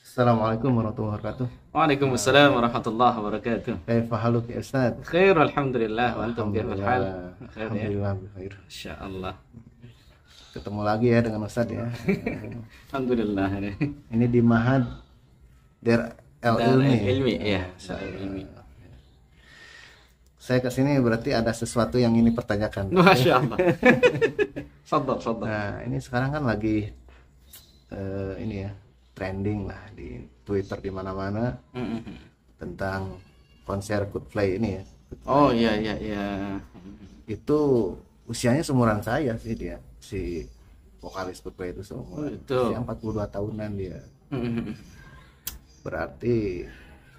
Assalamualaikum warahmatullahi wabarakatuh. Waalaikumsalam warahmatullahi wabarakatuh. Kaifa haluk ya Ustaz? Khair alhamdulillah wa antum khairul hal. Khair ya. Alhamdulillah bikhair. Insyaallah. Ketemu lagi ya dengan Ustaz ya. Alhamdulillah ini. Ini di Mahad Dar Ilmi. Ilmi ya, ilmi. Saya kesini berarti ada sesuatu yang ini pertanyakan. Masyaallah. Shadab. Nah, ini sekarang kan lagi ini ya, trending lah di Twitter di mana-mana tentang konser Coldplay ini ya. Oh iya. Itu usianya seumuran saya sih dia, si vokalis Coldplay itu seumuran. Usia 42 tahunan dia. Berarti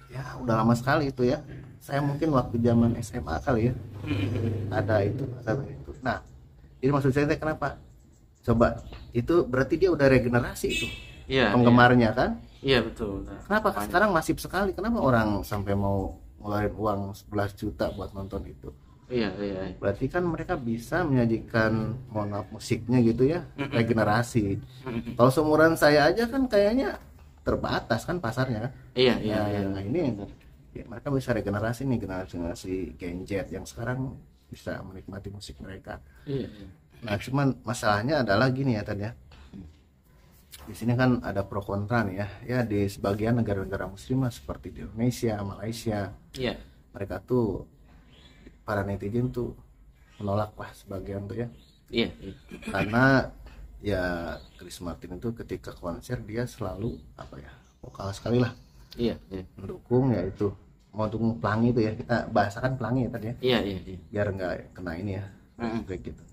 ya udah lama sekali itu ya. Saya mungkin waktu zaman SMA kali ya. Ada itu. Nah, jadi maksud saya kenapa? Coba, itu berarti dia udah regenerasi itu. Iya. Penggemarnya kan? Iya betul. Kenapa sekarang masif sekali? Kenapa orang sampai mau ngeluarin uang 11 juta buat nonton itu? Iya. Berarti kan mereka bisa menyajikan musiknya gitu ya, regenerasi. Kalau seumuran saya aja kan kayaknya terbatas kan pasarnya kan? Iya. Nah ini ya, mereka bisa regenerasi nih, generasi Gen Z yang sekarang bisa menikmati musik mereka. Iya. Nah cuman masalahnya adalah gini ya tadi ya. Di sini kan ada pro kontra nih ya di sebagian negara-negara muslimah seperti di Indonesia, Malaysia. Iya. Mereka tuh para netizen tuh menolak lah sebagian tuh ya. Iya. Karena ya Chris Martin itu ketika konser dia selalu vokal sekali lah. Iya. Mendukung ya itu, mau dukung pelangi itu ya, kita bahasakan pelangi ya tadi ya. Iya. Biar nggak kena ini ya, kayak gitu.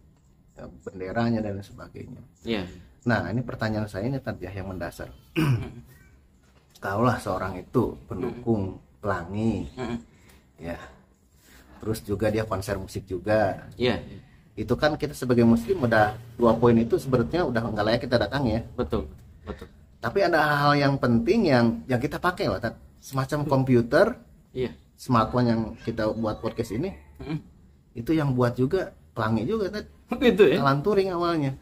Ya, benderanya dan sebagainya. Iya. Nah ini pertanyaan saya ini tadi ya yang mendasar. Kalaulah seorang itu pendukung pelangi, ya, terus juga dia konser musik juga. Iya. Itu kan kita sebagai muslim udah 2 poin itu sebenarnya udah nggak layak kita datang ya. Betul. Tapi ada hal yang penting yang kita pakai lah, semacam komputer, Iya. smartphone yang kita buat podcast ini, itu yang buat juga pelangi juga Tad. Gitu ya. Alan Turing awalnya.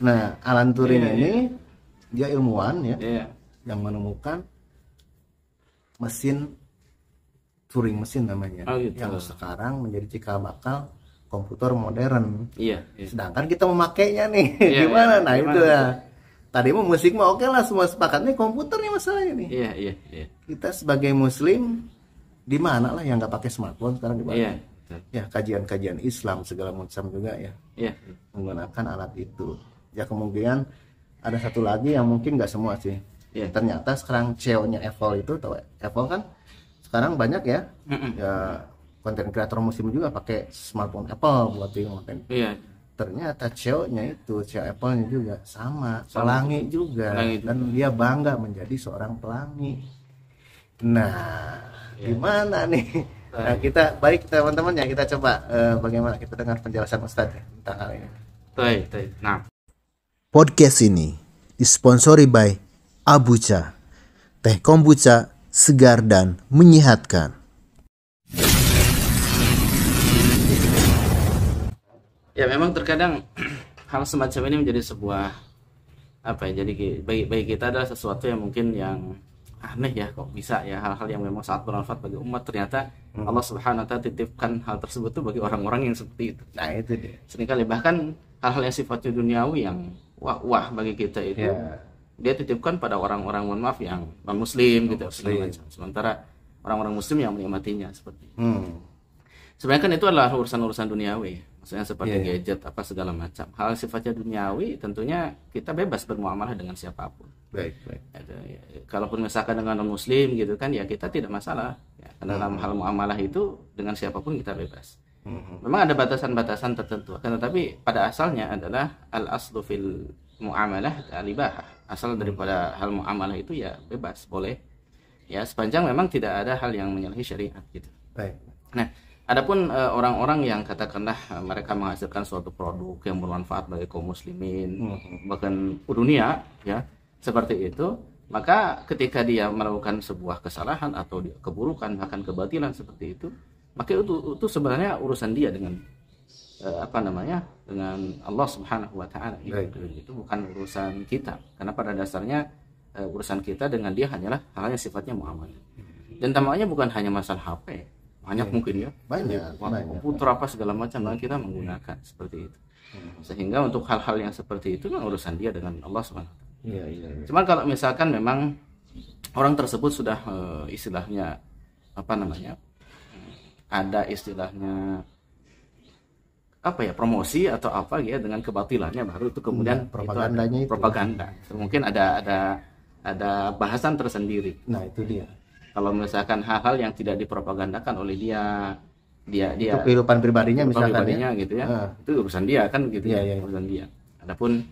Nah Alan Turing ini dia ilmuwan ya, yang menemukan mesin Turing mesin namanya, yang sekarang menjadi cikal bakal komputer modern. Iya. Sedangkan kita memakainya nih, gimana? Nah itu ya. Tadi mau musik mah oke lah, semua sepakat nih komputer nih masalahnya nih. Iya. Kita sebagai muslim di mana lah yang nggak pakai smartphone sekarang di mana? Iya. Ya kajian-kajian Islam segala macam juga ya. Iya. Menggunakan alat itu. Ya kemudian ada satu lagi yang mungkin nggak semua sih. Iya. Ternyata sekarang CEO-nya Apple itu, tahu Apple kan sekarang banyak ya. Ya konten kreator muslim juga pakai smartphone Apple buat bikin konten. Iya. Ternyata CEO-nya itu, CEO Apple-nya juga sama pelangi juga. Dan dia bangga menjadi seorang pelangi. Nah, gimana nih? Nah, kita baik teman-teman ya, kita coba bagaimana kita dengar penjelasan Ustadz tentang hal ini. Baik. Nah, podcast ini disponsori by Abucha, teh kombucha segar dan menyehatkan. ya memang terkadang hal semacam ini menjadi sebuah jadi bagi kita adalah sesuatu yang mungkin yang aneh ya, kok bisa ya hal-hal yang memang sangat bermanfaat bagi umat ternyata Allah Subhanahu wa taala titipkan hal tersebut tuh bagi orang-orang yang seperti itu. Nah itu dia. Seringkali bahkan hal-hal yang sifatnya duniawi yang wah bagi kita itu dia titipkan pada orang-orang, mohon maaf, yang non muslim gitu. Sementara orang-orang muslim yang menikmatinya seperti itu. Sebenarnya kan itu adalah urusan-urusan duniawi, maksudnya seperti gadget apa segala macam. Hal sifatnya duniawi tentunya kita bebas bermuamalah dengan siapapun. Baik. Kalaupun misalkan dengan non muslim gitu kan ya kita tidak masalah ya, karena dalam hal muamalah itu dengan siapapun kita bebas. Memang ada batasan-batasan tertentu, kan, tetapi pada asalnya adalah al aslu fil muamalah al-ibahah. Asal daripada hal muamalah itu ya bebas, boleh ya sepanjang memang tidak ada hal yang menyalahi syariat gitu. Baik. Nah, adapun orang-orang yang katakanlah mereka menghasilkan suatu produk yang bermanfaat bagi kaum muslimin bahkan dunia ya seperti itu, maka ketika dia melakukan sebuah kesalahan atau keburukan bahkan kebatilan seperti itu, maka itu sebenarnya urusan dia dengan dengan Allah Subhanahu wa taala. Itu bukan urusan kita, karena pada dasarnya urusan kita dengan dia hanyalah hal yang sifatnya muamalah. Dan tampaknya bukan hanya masalah HP, banyak mungkin ya, banyak komputer apa segala macam yang kita menggunakan seperti itu. Sehingga untuk hal-hal yang seperti itu kan urusan dia dengan Allah Subhanahu. Cuman kalau misalkan memang orang tersebut sudah istilahnya apa namanya, ada istilahnya apa ya, promosi atau apa ya dengan kebatilannya, baru itu kemudian propagandanya itu propaganda. Mungkin ada bahasan tersendiri. Nah itu dia. Kalau misalkan hal-hal yang tidak dipropagandakan oleh dia itu kehidupan pribadinya misalkan gitu ya, itu urusan dia kan gitu ya, urusan dia. Adapun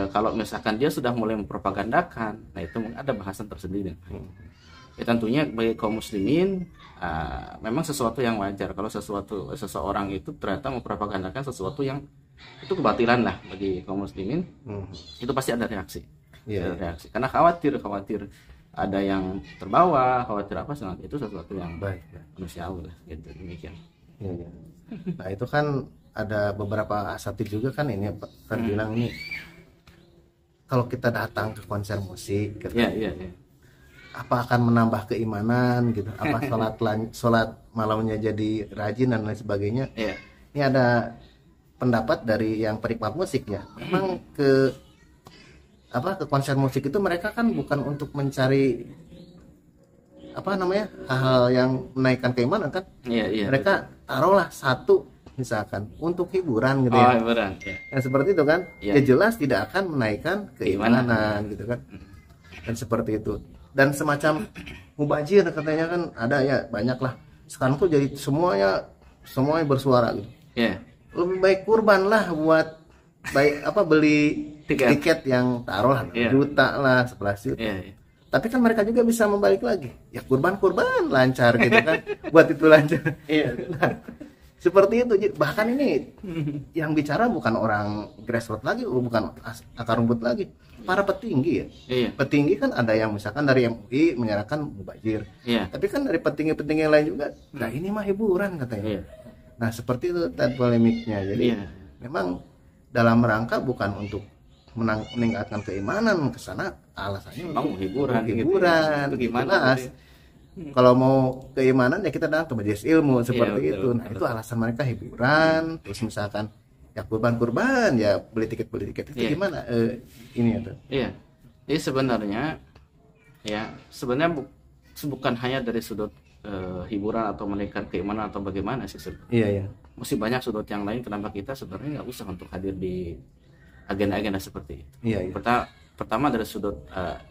kalau misalkan dia sudah mulai mempropagandakan, nah itu ada bahasan tersendiri. Ya tentunya bagi kaum muslimin memang sesuatu yang wajar kalau seseorang itu ternyata mempropagandakan sesuatu yang itu kebatilan lah bagi kaum muslimin. Itu pasti ada reaksi. Reaksi karena khawatir ada yang terbawa, khawatir apa senang, itu sesuatu yang manusiawi lah gitu, demikian. Nah itu kan ada beberapa asatid juga kan ini kan bilang ini kalau kita datang ke konser musik gitu, apa akan menambah keimanan gitu, apa sholat malamnya jadi rajin dan lain sebagainya. Ini ada pendapat dari yang penikmat musik ya, memang ke konser musik itu mereka kan bukan untuk mencari apa namanya hal-hal yang menaikkan keimanan kan. Mereka taruhlah satu misalkan untuk hiburan gitu ya. Hiburan, yang seperti itu kan, ya jelas tidak akan menaikkan keimanan gitu kan. Dan seperti itu. Dan semacam mubazir katanya kan ada ya, banyak lah. Sekarang tuh jadi semuanya bersuara gitu. Lebih baik kurban lah buat beli tiket yang taruhlah juta lah, 11 juta. Tapi kan mereka juga bisa membalik lagi. Ya kurban lancar gitu kan. Buat itu lancar. Nah, seperti itu. Bahkan ini yang bicara bukan orang grassroots lagi, bukan akar rumput lagi. Para petinggi ya. Petinggi kan ada yang misalkan dari MUI menyerahkan mubazir. Tapi kan dari petinggi-petinggi yang lain juga, nah ini mah hiburan katanya. Nah, seperti itu polemiknya. Jadi memang dalam rangka bukan untuk meningkatkan keimanan, ke sana alasannya untuk hiburan gitu. Gimana? Kalau mau keimanan ya kita datang ke majelis ilmu seperti itu. Nah, itu alasan mereka hiburan. Terus misalkan ya kurban ya beli tiket itu gimana? Ini itu. Jadi sebenarnya bukan hanya dari sudut hiburan atau meningkatkan keimanan atau bagaimana sih sebenarnya. Masih banyak sudut yang lain kenapa kita sebenarnya nggak usah untuk hadir di agenda-agenda seperti itu. Pertama dari sudut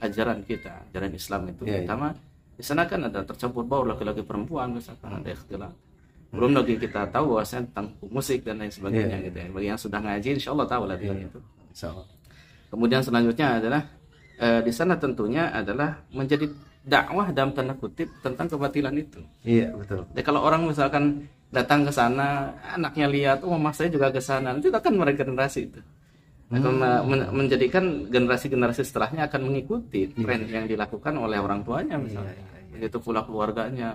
ajaran kita, ajaran Islam itu pertama di sana kan ada tercampur baur laki-laki perempuan, misalkan ada ikhtilaf. Belum lagi kita tahu bahwasanya tentang musik dan lain sebagainya gitu ya. Bagi yang sudah ngaji insyaallah tahu lah itu. Insyaallah. Kemudian selanjutnya adalah di sana tentunya adalah menjadi dakwah dalam tanda kutip tentang kebatilan itu. Betul. Jadi kalau orang misalkan datang ke sana, anaknya lihat, mas saya juga ke sana, nanti akan meregenerasi itu. Akan menjadikan generasi-generasi setelahnya akan mengikuti tren yang dilakukan oleh orang tuanya misalnya. Itu pula keluarganya.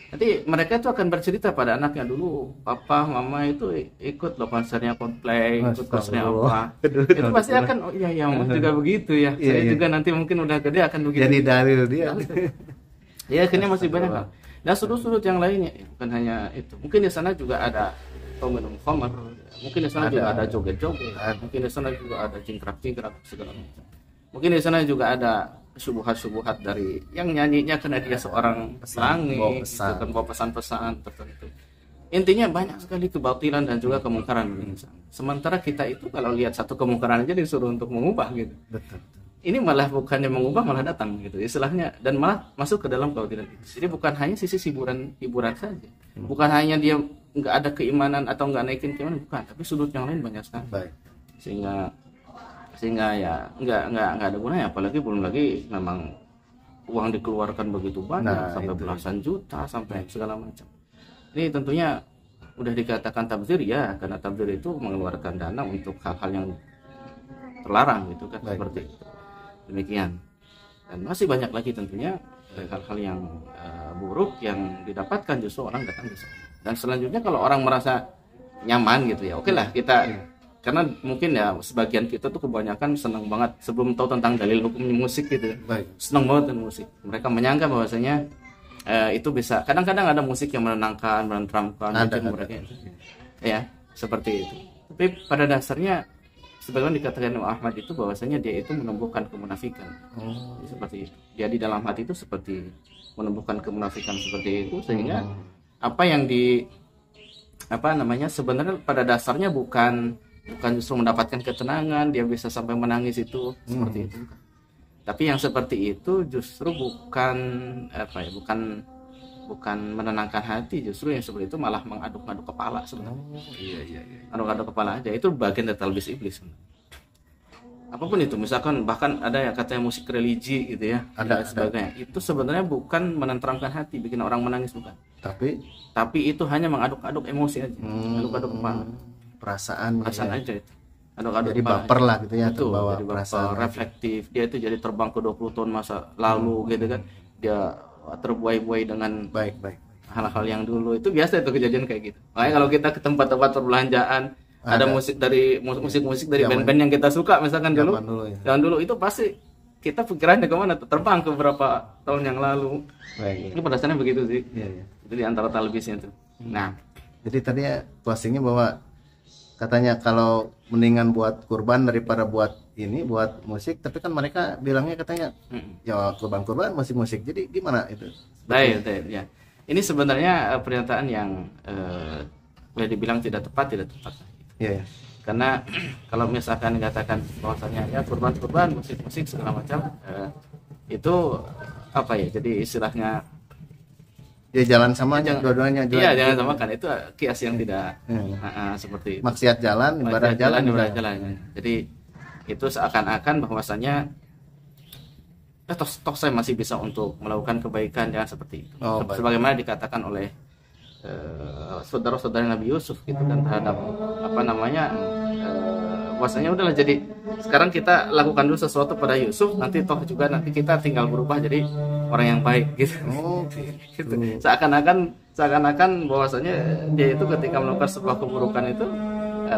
Nanti mereka itu akan bercerita pada anaknya, dulu papa mama itu ikut loh konsernya Coldplay, ikut konsernya apa. Itu pasti akan mas juga begitu ya. Saya juga nanti mungkin udah gede akan begitu. Jadi dalil dia. Ya akhirnya masih banyak hal. Dan sudut-sudut yang lainnya, bukan hanya itu. Mungkin di sana juga ada minum khamar, mungkin di sana juga ada joget-joget, mungkin di sana juga ada jingkrak-jingkrak segala macam. Mungkin di sana juga ada subuhat-subuhat dari yang nyanyinya karena dia seorang pelangi, kan bawa pesan-pesan tertentu. Intinya banyak sekali kebatilan dan juga kemungkaran. Sementara kita itu kalau lihat satu kemungkaran aja disuruh untuk mengubah gitu. Betul. Ini malah bukannya mengubah malah datang gitu istilahnya, dan malah masuk ke dalam kebatilan. Jadi bukan hanya sisi hiburan saja, bukan hanya dia nggak ada keimanan atau nggak naikin keimanan, bukan, tapi sudut yang lain banyak sekali. Sehingga ya nggak ada gunanya, apalagi belum lagi memang uang dikeluarkan begitu banyak sampai belasan juta sampai segala macam. Ini tentunya udah dikatakan tabdzir ya, karena tabdzir itu mengeluarkan dana untuk hal-hal yang terlarang gitu kan. Seperti itu. Demikian. Dan masih banyak lagi tentunya hal-hal yang buruk yang didapatkan justru orang datang ke sana. Dan selanjutnya kalau orang merasa nyaman gitu ya, oke lah kita karena mungkin ya sebagian kita tuh kebanyakan senang banget sebelum tahu tentang dalil hukum musik gitu. Baik. Senang banget dengan musik. Mereka menyangka bahwasanya itu bisa. Kadang-kadang ada musik yang menenangkan, menenteramkan, mereka ya seperti itu. Tapi pada dasarnya sebagaimana dikatakan Imam Ahmad itu bahwasanya dia itu menumbuhkan kemunafikan. Seperti itu. Dia di dalam hati itu seperti menumbuhkan kemunafikan seperti itu, sehingga apa yang sebenarnya pada dasarnya bukan justru mendapatkan ketenangan, dia bisa sampai menangis itu seperti itu. Tapi yang seperti itu justru bukan menenangkan hati, justru yang seperti itu malah mengaduk-aduk kepala sebenarnya. Iya. Aduk-aduk kepala aja, itu bagian dari talbis iblis. Apapun itu, misalkan bahkan ada yang katanya musik religi gitu ya, ada sebagainya. Itu sebenarnya bukan menenteramkan hati, bikin orang menangis, bukan. Tapi itu hanya mengaduk-aduk emosi aja, aduk-aduk kepala. Perasaan aja itu. Aduk-aduk jadi kepala baper aja. lah gitu ya, Itu, terbawa jadi perasaan reflektif. Dia itu jadi terbang ke 20 tahun masa lalu gitu kan. Dia terbuai-buai dengan baik hal-hal yang dulu. Itu biasa itu kejadian kayak gitu. Makanya kalau kita ke tempat-tempat perbelanjaan ada musik dari band-band yang kita suka misalkan zaman dulu itu pasti kita pikirannya kemana, terbang ke beberapa tahun yang lalu. Baik. Ini pada dasarnya begitu sih. Iya. Jadi antara talbisnya itu. Nah, jadi tadi ya closingnya bahwa katanya kalau mendingan buat kurban daripada buat musik, tapi kan mereka bilangnya katanya ya kurban musik. Jadi gimana itu? Baik ya. Ini sebenarnya pernyataan yang boleh dibilang tidak tepat. Iya. Karena kalau misalkan dikatakan bahwasanya ya kurban musik segala macam itu apa ya? Jadi istilahnya ya jalan sama dua-duanya. Iya, jangan samakan, itu kias yang tidak seperti itu. Maksiat jalan, ibadah jalan. Jadi itu seakan-akan bahwasanya toh saya masih bisa untuk melakukan kebaikan, jangan seperti itu. Sebagaimana dikatakan oleh saudara-saudara Nabi Yusuf gitu kan terhadap bahwasanya udahlah, jadi sekarang kita lakukan dulu sesuatu pada Yusuf, nanti kita tinggal berubah jadi orang yang baik gitu. Gitu. Seakan-akan bahwasanya dia itu ketika melakukan sebuah keburukan itu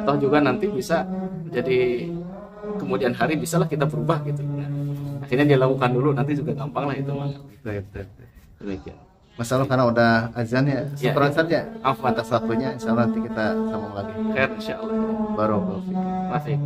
toh juga nanti bisa jadi kemudian hari bisalah kita berubah gitu. Nah, akhirnya dia lakukan dulu, nanti juga gampang lah itu. Demikian. Masalah karena udah azan ya, syukuran saja atas waktunya. Insyaallah nanti kita sambung lagi. Khair insyaallah. Barakallahu fiik.